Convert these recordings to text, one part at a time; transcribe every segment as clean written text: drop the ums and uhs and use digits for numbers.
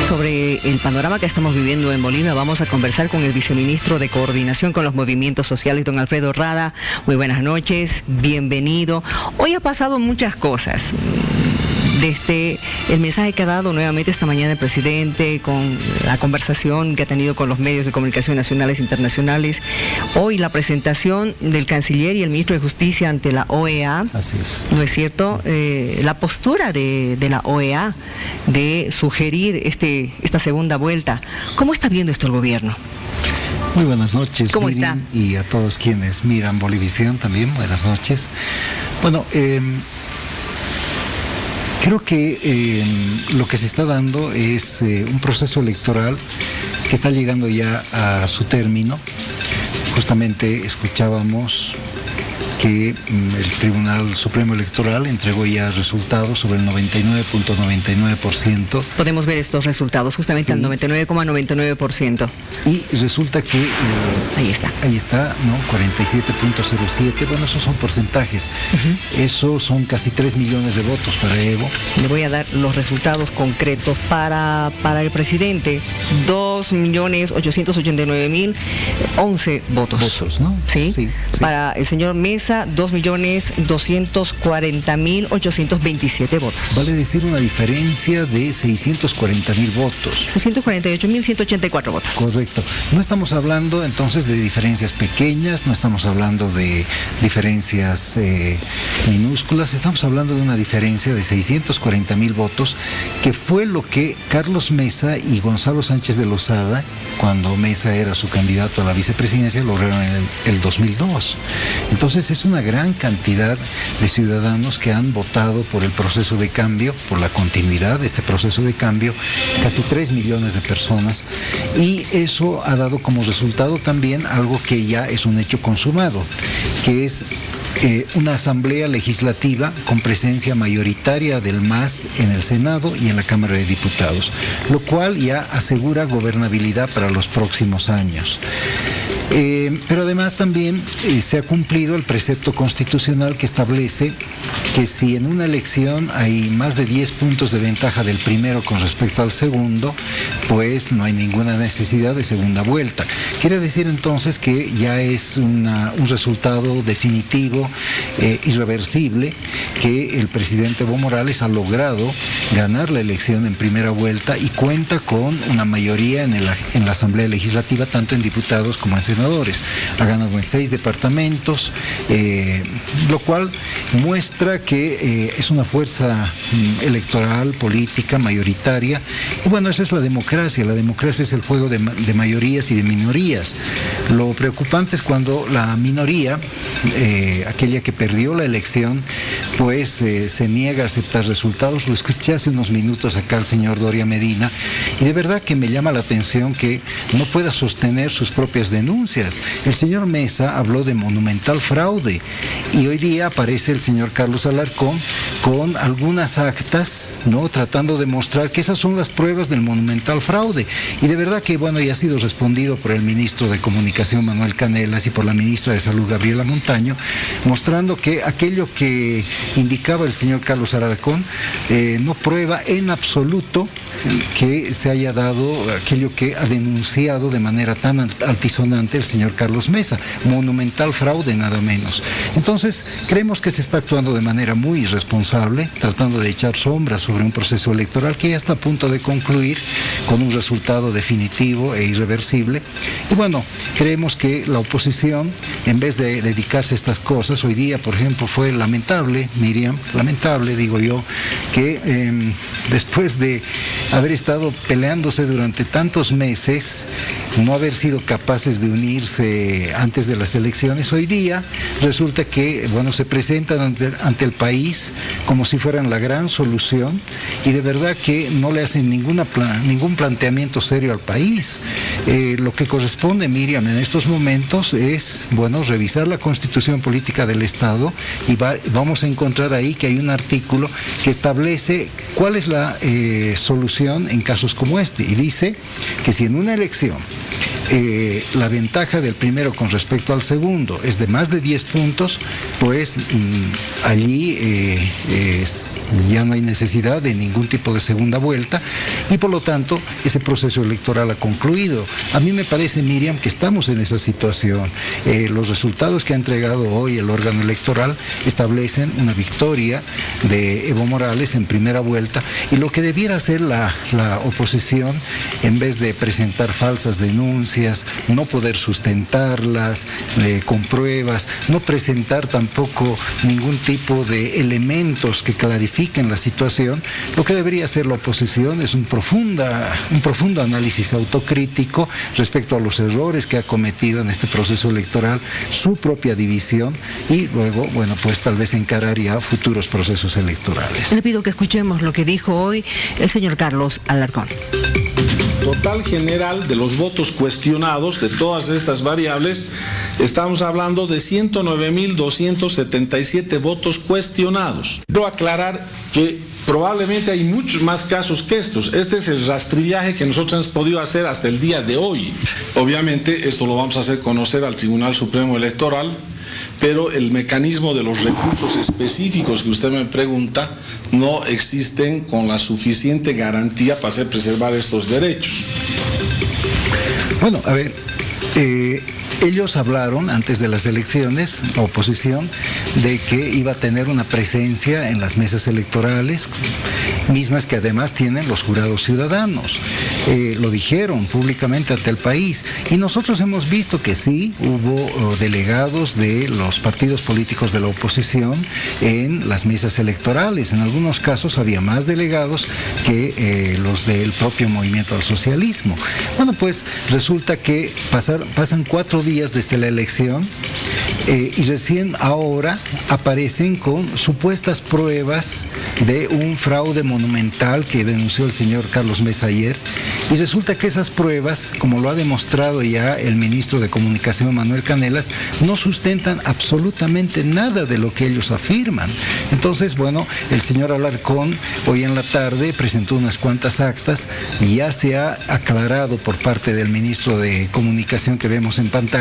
Sobre el panorama que estamos viviendo en Bolivia, vamos a conversar con el viceministro de Coordinación con los Movimientos Sociales, don Alfredo Rada. Muy buenas noches, bienvenido. Hoy ha pasado muchas cosas. Desde el mensaje que ha dado nuevamente esta mañana el presidente, con la conversación que ha tenido con los medios de comunicación nacionales e internacionales, hoy la presentación del canciller y el ministro de Justicia ante la OEA. Así es. ¿No es cierto? La postura de la OEA de sugerir esta segunda vuelta. ¿Cómo está viendo esto el gobierno? Muy buenas noches, ¿Cómo Miriam, está? y a todos quienes miran Bolivisión también, buenas noches. Bueno, creo que lo que se está dando es un proceso electoral que está llegando ya a su término. Justamente escuchábamos que el Tribunal Supremo Electoral entregó ya resultados sobre el 99.99%. Podemos ver estos resultados, justamente Sí. al 99,99%. Y resulta que Ahí está. ahí está, ¿no? 47.07, bueno, esos son porcentajes. Eso son casi 3 millones de votos para Evo. Le voy a dar los resultados concretos para el presidente. 2.889.011 votos. Votos, ¿no? ¿Sí? Sí, sí. Para el señor Mesa, 2.240.827 votos. Vale decir una diferencia de 640.000 votos. 648.184 votos. Correcto. No estamos hablando entonces de diferencias pequeñas, no estamos hablando de diferencias minúsculas, estamos hablando de una diferencia de 640.000 votos, que fue lo que Carlos Mesa y Gonzalo Sánchez de Lozada, cuando Mesa era su candidato a la vicepresidencia, lograron en el 2002. Entonces es una gran cantidad de ciudadanos que han votado por el proceso de cambio, por la continuidad de este proceso de cambio, casi 3 millones de personas, y eso ha dado como resultado también algo que ya es un hecho consumado, que es una asamblea legislativa con presencia mayoritaria del MAS en el Senado y en la Cámara de Diputados, lo cual ya asegura gobernabilidad para los próximos años. Pero además también se ha cumplido el precepto constitucional que establece que si en una elección hay más de 10 puntos de ventaja del primero con respecto al segundo, pues no hay ninguna necesidad de segunda vuelta. Quiere decir entonces que ya es un resultado definitivo, irreversible, que el presidente Evo Morales ha logrado ganar la elección en primera vuelta y cuenta con una mayoría en la Asamblea Legislativa, tanto en diputados como en senadores. Ha ganado en 6 departamentos, lo cual muestra que es una fuerza electoral, política, mayoritaria. Y bueno, esa es la democracia. La democracia es el juego de mayorías y de minorías. Lo preocupante es cuando la minoría, aquella que perdió la elección, pues se niega a aceptar resultados. Lo escuché hace unos minutos acá al señor Doria Medina, y de verdad que me llama la atención que no pueda sostener sus propias denuncias. El señor Mesa habló de monumental fraude, y hoy día aparece el señor Carlos Alarcón con algunas actas, ¿no?, tratando de mostrar que esas son las pruebas del monumental fraude. Y de verdad que, bueno, ya ha sido respondido por el ministro de Comunicación, Manuel Canelas, y por la ministra de Salud, Gabriela Montaño, mostrando que aquello que indicaba el señor Carlos Alarcón no prueba en absoluto que se haya dado aquello que ha denunciado de manera tan altisonante el señor Carlos Mesa, monumental fraude nada menos. Entonces, creemos que se está actuando de manera muy irresponsable, tratando de echar sombras sobre un proceso electoral que ya está a punto de concluir con un resultado definitivo e irreversible. Y bueno, creemos que la oposición, en vez de dedicarse a estas cosas, hoy día, por ejemplo, fue lamentable, Miriam, lamentable, digo yo, que después de haber estado peleándose durante tantos meses, no haber sido capaces de unirse antes de las elecciones, hoy día resulta que, bueno, se presentan ante el país como si fueran la gran solución, y de verdad que no le hacen ningún planteamiento serio al país. Lo que corresponde, Miriam, en estos momentos es, bueno, revisar la Constitución Política del Estado, y vamos a encontrar ahí que hay un artículo que establece cuál es la solución en casos como este, y dice que si en una elección la ventaja del primero con respecto al segundo es de más de 10 puntos, pues allí ya no hay necesidad de ningún tipo de segunda vuelta y por lo tanto ese proceso electoral ha concluido. A mí me parece, Miriam, que estamos en esa situación. Los resultados que ha entregado hoy el órgano electoral establecen una victoria de Evo Morales en primera vuelta y lo que debiera hacer la oposición, en vez de presentar falsas denuncias, no poder sustentarlas con pruebas, no presentar tampoco ningún tipo de elementos que clarifiquen la situación, lo que debería hacer la oposición es un profundo análisis autocrítico respecto a los errores que ha cometido en este proceso electoral, su propia división y luego, bueno, pues tal vez encarar ya futuros procesos electorales. Le pido que escuchemos lo que dijo hoy el señor Carlos Alarcón. Total general de los votos cuestionados, de todas estas variables, estamos hablando de 109.277 votos cuestionados. Quiero aclarar que probablemente hay muchos más casos que estos. Este es el rastrillaje que nosotros hemos podido hacer hasta el día de hoy. Obviamente esto lo vamos a hacer conocer al Tribunal Supremo Electoral, pero el mecanismo de los recursos específicos que usted me pregunta no existen con la suficiente garantía para hacer preservar estos derechos. Bueno, a ver, ellos hablaron antes de las elecciones, la oposición, de que iba a tener una presencia en las mesas electorales, mismas que además tienen los jurados ciudadanos. Lo dijeron públicamente ante el país y nosotros hemos visto que sí, hubo delegados de los partidos políticos de la oposición en las mesas electorales. En algunos casos había más delegados que los del propio Movimiento al Socialismo. Bueno, pues resulta que pasan 4 días desde la elección y recién ahora aparecen con supuestas pruebas de un fraude monumental que denunció el señor Carlos Mesa ayer, y resulta que esas pruebas, como lo ha demostrado ya el ministro de Comunicación Manuel Canelas, no sustentan absolutamente nada de lo que ellos afirman. Entonces, bueno, el señor Alarcón hoy en la tarde presentó unas cuantas actas y ya se ha aclarado por parte del ministro de Comunicación que vemos en pantalla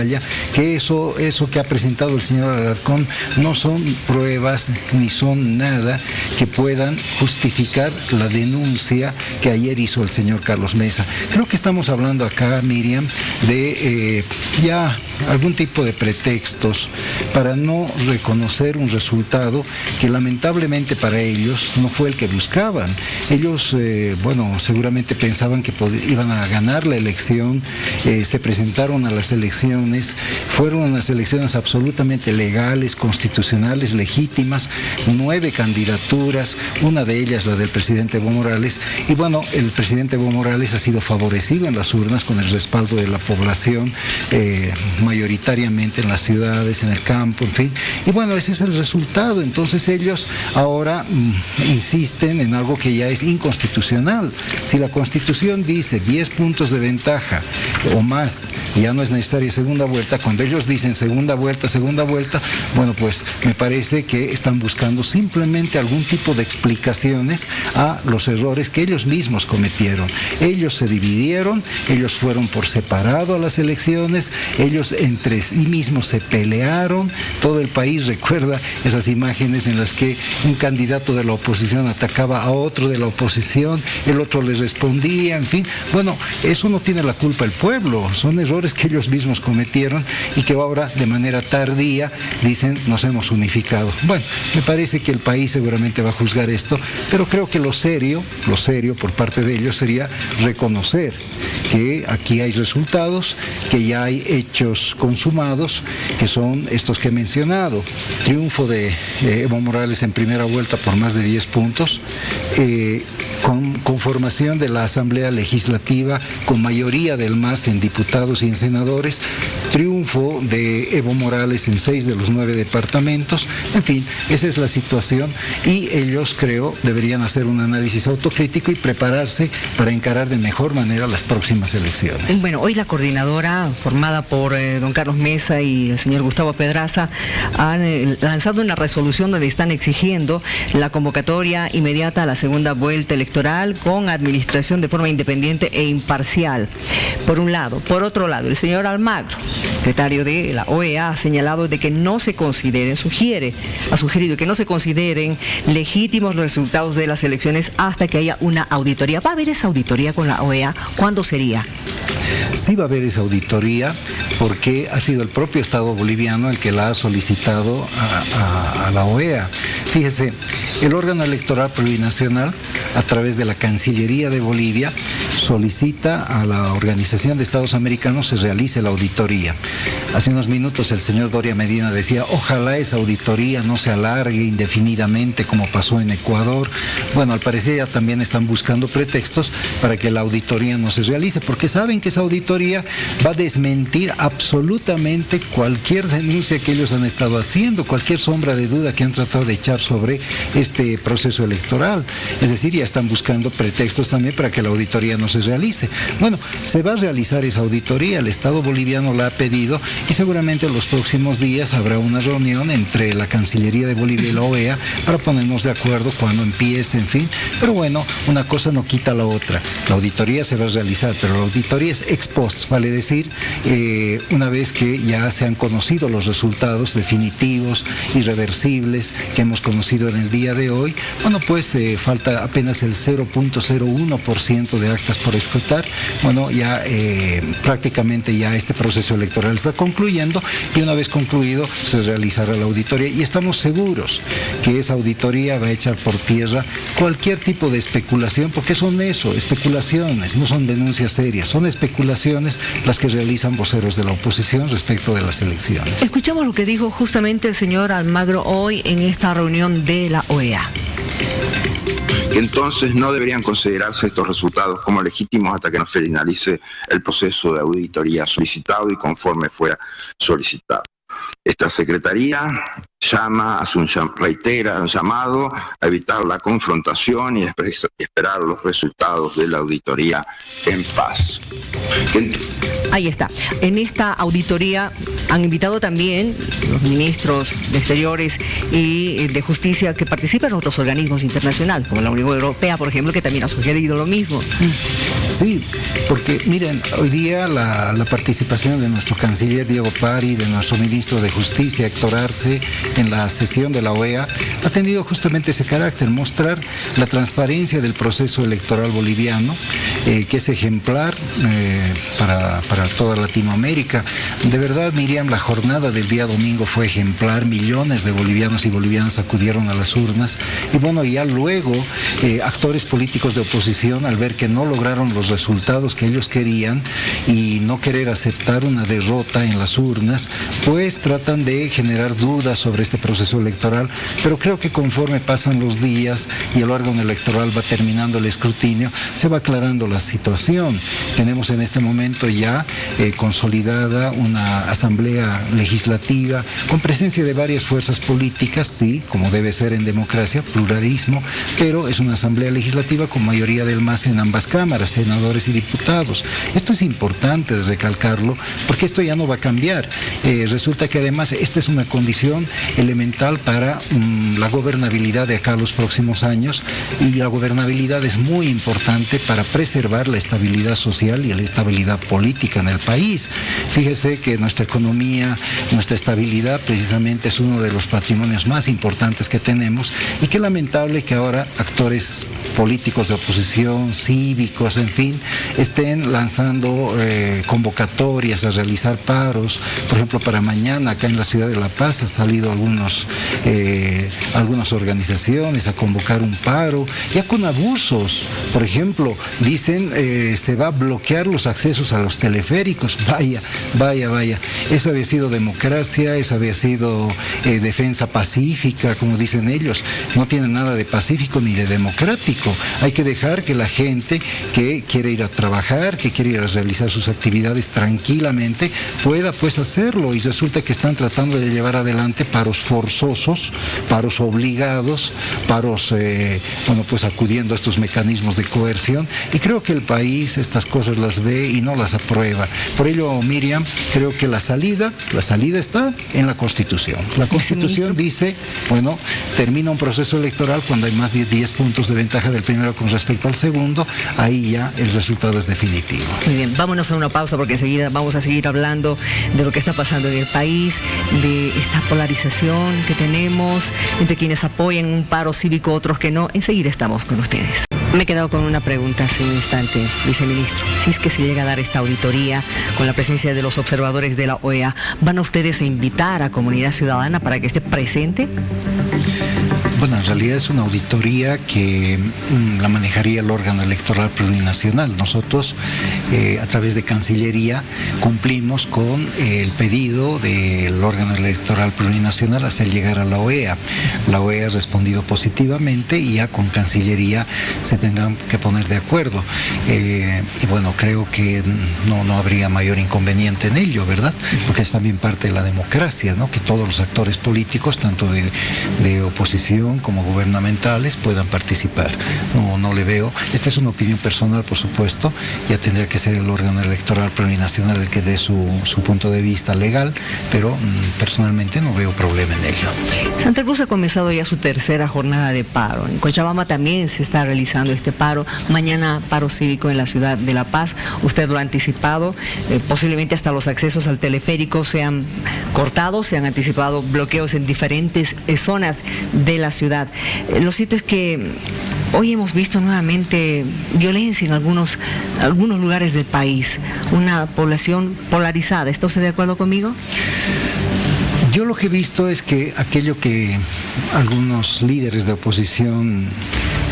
que eso que ha presentado el señor Alarcón no son pruebas ni son nada que puedan justificar la denuncia que ayer hizo el señor Carlos Mesa. Creo que estamos hablando acá, Miriam, de ya algún tipo de pretextos para no reconocer un resultado que lamentablemente para ellos no fue el que buscaban. Ellos, bueno, seguramente pensaban que iban a ganar la elección, se presentaron a las elecciones, fueron unas elecciones absolutamente legales, constitucionales, legítimas, 9 candidaturas, una de ellas la del presidente Evo Morales, y bueno, el presidente Evo Morales ha sido favorecido en las urnas con el respaldo de la población, mayoritariamente en las ciudades, en el campo, en fin, y bueno, ese es el resultado. Entonces ellos ahora insisten en algo que ya es inconstitucional. Si la Constitución dice 10 puntos de ventaja o más, ya no es necesaria segunda vuelta, cuando ellos dicen segunda vuelta, bueno, pues me parece que están buscando simplemente algún tipo de explicaciones a los errores que ellos mismos cometieron. Ellos se dividieron, ellos fueron por separado a las elecciones, ellos entre sí mismos se pelearon, todo el país recuerda esas imágenes en las que un candidato de la oposición atacaba a otro de la oposición, el otro les respondía, en fin. Bueno, eso no tiene la culpa el pueblo, son errores que ellos mismos cometieron y que ahora de manera tardía dicen nos hemos unificado. Bueno, me parece que el país seguramente va a juzgar esto, pero creo que lo serio por parte de ellos sería reconocer que aquí hay resultados, que ya hay hechos consumados, que son estos que he mencionado. Triunfo de Evo Morales en primera vuelta por más de 10 puntos, conformación de la Asamblea Legislativa con mayoría del MAS en diputados y en senadores, triunfo de Evo Morales en 6 de los 9 departamentos, en fin, esa es la situación y ellos, creo, deberían hacer un análisis autocrítico y prepararse para encarar de mejor manera las próximas próximas elecciones. Bueno, hoy la coordinadora formada por don Carlos Mesa y el señor Gustavo Pedraza han lanzado una resolución donde están exigiendo la convocatoria inmediata a la segunda vuelta electoral con administración de forma independiente e imparcial, por un lado. Por otro lado, el señor Almagro, secretario de la OEA, ha señalado de que no se consideren, ha sugerido que no se consideren legítimos los resultados de las elecciones hasta que haya una auditoría. ¿Va a haber esa auditoría con la OEA? ¿Cuándo sería? Sí va a haber esa auditoría porque ha sido el propio Estado boliviano el que la ha solicitado a la OEA. Fíjese, el órgano electoral plurinacional, a través de la Cancillería de Bolivia, solicita a la Organización de Estados Americanos se realice la auditoría. Hace unos minutos el señor Doria Medina decía, ojalá esa auditoría no se alargue indefinidamente como pasó en Ecuador. Bueno, al parecer ya también están buscando pretextos para que la auditoría no se realice, porque saben que esa auditoría va a desmentir absolutamente cualquier denuncia que ellos han estado haciendo, cualquier sombra de duda que han tratado de echar sobre este proceso electoral. Es decir, ya están buscando pretextos también para que la auditoría no se realice. Bueno, se va a realizar esa auditoría, el Estado boliviano la ha pedido y seguramente en los próximos días habrá una reunión entre la Cancillería de Bolivia y la OEA para ponernos de acuerdo cuando empiece, en fin. Pero bueno, una cosa no quita la otra. La auditoría se va a realizar, pero la auditoría es ex post, vale decir, una vez que ya se han conocido los resultados definitivos, irreversibles, que hemos conocido en el día de hoy. Bueno, pues falta apenas el 0.01% de actas por escrutar. Bueno, ya prácticamente ya este proceso electoral está concluyendo y una vez concluido se realizará la auditoría y estamos seguros que esa auditoría va a echar por tierra cualquier tipo de especulación, porque son eso, especulaciones, no son denuncias serias, son especulaciones las que realizan voceros de la oposición respecto de las elecciones. Escuchamos lo que dijo justamente el señor Almagro hoy en esta reunión de la OEA. Entonces no deberían considerarse estos resultados como legítimos hasta que no finalice el proceso de auditoría solicitado y conforme fuera solicitado. Esta Secretaría reitera un llamado a evitar la confrontación y esperar los resultados de la auditoría en paz. Ahí está. En esta auditoría han invitado también los ministros de Exteriores y de Justicia que participan en otros organismos internacionales, como la Unión Europea, por ejemplo, que también ha sugerido lo mismo. Sí, porque miren, hoy día la participación de nuestro canciller Diego Pari, de nuestro ministro de Justicia Héctor Arce, en la sesión de la OEA, ha tenido justamente ese carácter, mostrar la transparencia del proceso electoral boliviano, que es ejemplar para toda Latinoamérica. De verdad, Miriam, la jornada del día domingo fue ejemplar, millones de bolivianos y bolivianas acudieron a las urnas y bueno, ya luego actores políticos de oposición, al ver que no lograron los resultados que ellos querían y no querer aceptar una derrota en las urnas, pues tratan de generar dudas sobre este proceso electoral, pero creo que conforme pasan los días y el órgano electoral va terminando el escrutinio, se va aclarando la situación. Tenemos en este momento ya consolidada una asamblea legislativa con presencia de varias fuerzas políticas, sí, como debe ser en democracia, pluralismo, pero es una asamblea legislativa con mayoría del MAS en ambas cámaras, senadores y diputados. Esto es importante recalcarlo, porque esto ya no va a cambiar. Resulta que además esta es una condición elemental para la gobernabilidad de acá a los próximos años, y la gobernabilidad es muy importante para preservar la estabilidad social y la estabilidad política en el país. Fíjese que nuestra economía, nuestra estabilidad precisamente es uno de los patrimonios más importantes que tenemos, y qué lamentable que ahora actores políticos de oposición, cívicos, en fin, estén lanzando convocatorias a realizar paros. Por ejemplo, para mañana acá en la ciudad de La Paz ha salido algunas organizaciones a convocar un paro, ya con abusos. Por ejemplo, dicen se va a bloquear los accesos a los teleféricos. Vaya. Eso había sido democracia, eso había sido defensa pacífica, como dicen ellos. No tiene nada de pacífico ni de democrático. Hay que dejar que la gente que que quiere ir a trabajar, que quiere ir a realizar sus actividades tranquilamente, pueda pues hacerlo, y resulta que están tratando de llevar adelante paros forzosos, paros obligados, paros, pues acudiendo a estos mecanismos de coerción, y creo que el país estas cosas las ve y no las aprueba. Por ello, Miriam, creo que la salida está en la Constitución. La Constitución dice, termina un proceso electoral cuando hay más de 10 puntos de ventaja del primero con respecto al segundo, ahí ya el resultado es definitivo. Muy bien, vámonos a una pausa porque enseguida vamos a seguir hablando de lo que está pasando en el país, de esta polarización que tenemos entre quienes apoyan un paro cívico, otros que no. Enseguida estamos con ustedes. Me he quedado con una pregunta hace un instante, viceministro. Si es que se llega a dar esta auditoría con la presencia de los observadores de la OEA, ¿van a ustedes a invitar a comunidad ciudadana para que esté presente? Bueno, en realidad es una auditoría que la manejaría el órgano electoral plurinacional. Nosotros, a través de Cancillería, cumplimos con el pedido del órgano electoral plurinacional hacer llegar a la OEA. La OEA ha respondido positivamente y ya con Cancillería se tendrán que poner de acuerdo. Y bueno, creo que no habría mayor inconveniente en ello, ¿verdad? Porque es también parte de la democracia, ¿no? Que todos los actores políticos, tanto de oposición como gubernamentales, puedan participar. No le veo. Esta es una opinión personal, por supuesto. Ya tendría que ser el órgano electoral plurinacional el que dé su punto de vista legal, pero personalmente no veo problema en ello. Santa Cruz ha comenzado ya su tercera jornada de paro. En Cochabamba también se está realizando este paro. Mañana paro cívico en la ciudad de La Paz. Usted lo ha anticipado. Posiblemente hasta los accesos al teleférico se han cortado, se han anticipado bloqueos en diferentes zonas de la ciudad. Lo cierto es que hoy hemos visto nuevamente violencia en algunos lugares del país, una población polarizada. ¿Está usted de acuerdo conmigo? Yo lo que he visto es que aquello que algunos líderes de oposición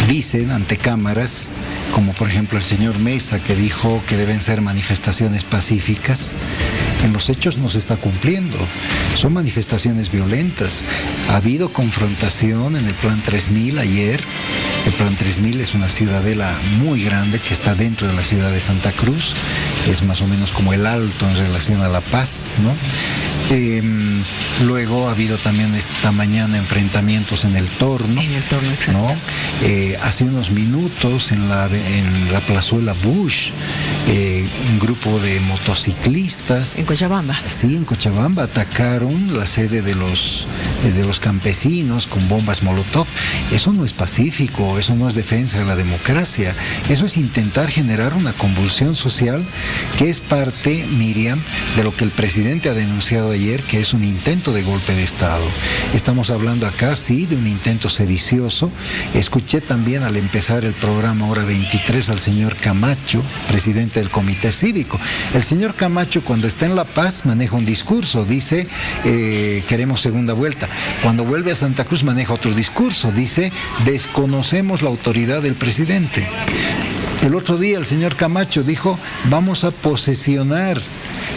dicen ante cámaras, como por ejemplo el señor Mesa, que dijo que deben ser manifestaciones pacíficas, en los hechos no se está cumpliendo. Son manifestaciones violentas. Ha habido confrontación en el Plan 3000 ayer. El Plan 3000 es una ciudadela muy grande que está dentro de la ciudad de Santa Cruz. Es más o menos como el Alto en relación a La Paz, ¿no? Luego ha habido también esta mañana enfrentamientos en el Torno. En el Torno, exacto. ¿No? Hace unos minutos en la plazuela Bush, un grupo de motociclistas. ¿En Cochabamba? Sí, en Cochabamba atacaron la sede de los campesinos con bombas Molotov. Eso no es pacífico, eso no es defensa de la democracia. Eso es intentar generar una convulsión social que es parte, Miriam, de lo que el presidente ha denunciado ayer, que es un intento de golpe de Estado. Estamos hablando acá, sí, de un intento sedicioso. Escuché también al empezar el programa Hora 23 al señor Camacho, presidente del Comité Cívico. El señor Camacho, cuando está en La Paz, maneja un discurso, dice, queremos segunda vuelta. Cuando vuelve a Santa Cruz, maneja otro discurso, dice, desconocemos la autoridad del presidente. El otro día el señor Camacho dijo, vamos a posesionar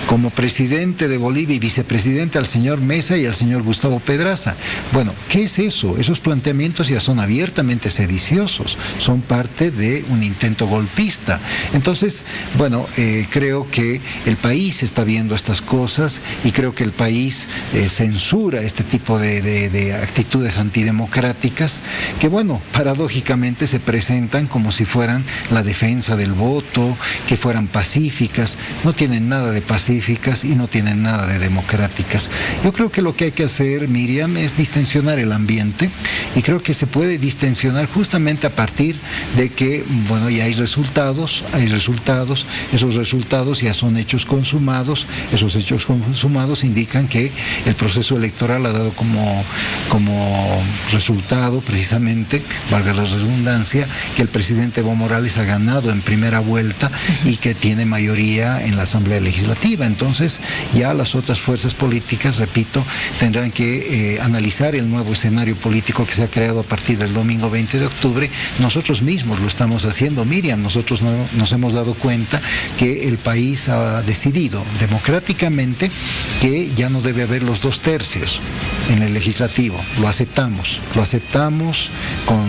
como presidente de Bolivia y vicepresidente al señor Mesa y al señor Gustavo Pedraza. Bueno, ¿qué es eso? Esos planteamientos ya son abiertamente sediciosos, son parte de un intento golpista. Entonces, bueno, creo que el país está viendo estas cosas y creo que el país censura este tipo de actitudes antidemocráticas que, bueno, paradójicamente se presentan como si fueran la defensa del voto, que fueran pacíficas. No tienen nada de pacíficas y no tienen nada de democráticas. Yo creo que lo que hay que hacer, Miriam, es distensionar el ambiente, y creo que se puede distensionar justamente a partir de que, bueno, ya hay resultados, esos resultados ya son hechos consumados, esos hechos consumados indican que el proceso electoral ha dado como resultado, precisamente, valga la redundancia, que el presidente Evo Morales ha ganado en primera vuelta y que tiene mayoría en la Asamblea Legislativa. Entonces, ya las otras fuerzas políticas, repito, tendrán que analizar el nuevo escenario político que se ha creado a partir del domingo 20 de octubre. Nosotros mismos lo estamos haciendo, Miriam. Nosotros nos hemos dado cuenta que el país ha decidido democráticamente que ya no debe haber los 2/3 en el legislativo. Lo aceptamos con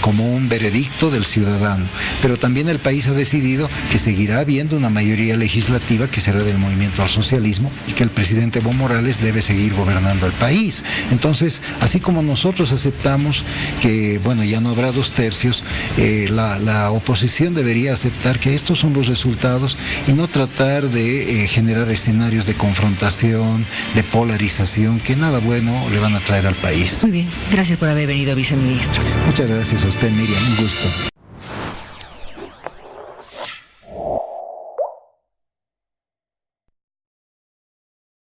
como un veredicto del ciudadano. Pero también el país ha decidido que seguirá habiendo una mayoría legislativa que será del movimiento al socialismo y que el presidente Evo Morales debe seguir gobernando el país. Entonces, así como nosotros aceptamos que, bueno, ya no habrá 2/3, la oposición debería aceptar que estos son los resultados y no tratar de generar escenarios de confrontación, de polarización, que nada bueno le van a traer al país. Muy bien, gracias por haber venido, viceministro. Muchas gracias a usted, Miriam, un gusto.